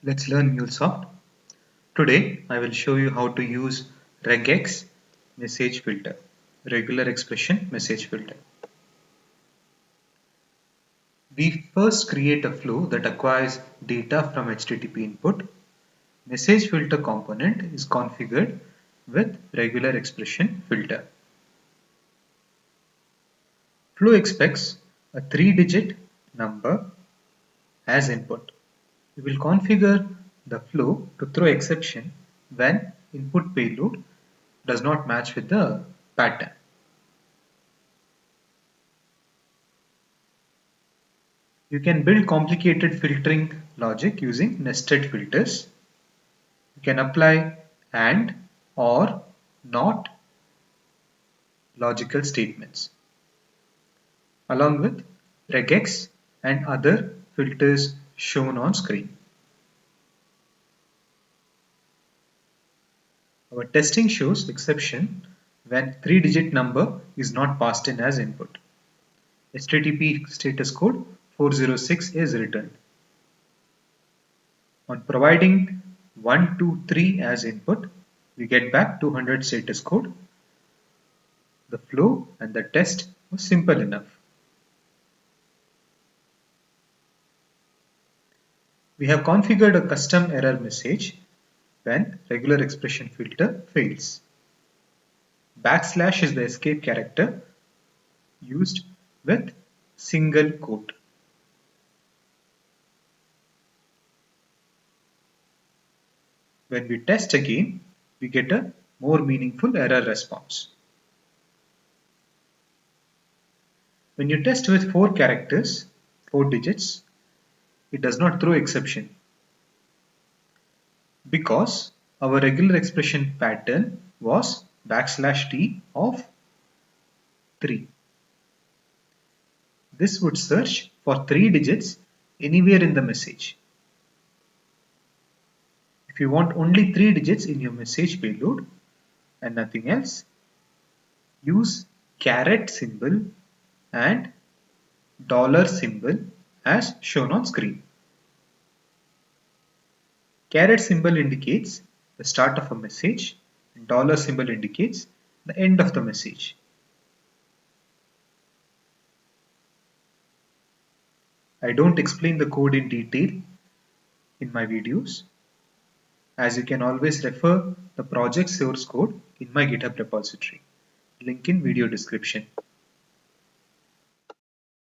Let's learn MuleSoft. Today I will show you how to use regex message filter, regular expression message filter. We first create a flow that acquires data from HTTP input. Message filter component is configured with regular expression filter. Flow expects a 3-digit number as input. We will configure the flow to throw exception when input payload does not match with the pattern. You can build complicated filtering logic using nested filters. You can apply and, or, not logical statements, along with regex and other filters shown on screen. Our testing shows exception when 3-digit number is not passed in as input. HTTP status code 406 is returned. On providing 123 as input, we get back 200 status code. The flow and the test was simple enough. We have configured a custom error message when regular expression filter fails. Backslash is the escape character used with single quote. When we test again, we get a more meaningful error response. When you test with 4 characters, 4 digits, it does not throw exception because our regular expression pattern was \t of 3. This would search for 3 digits anywhere in the message. If you want only 3 digits in your message payload and nothing else, use caret symbol and dollar symbol as shown on screen. Caret symbol indicates the start of a message and dollar symbol indicates the end of the message. I don't explain the code in detail in my videos, as you can always refer the project source code in my GitHub repository. Link in video description.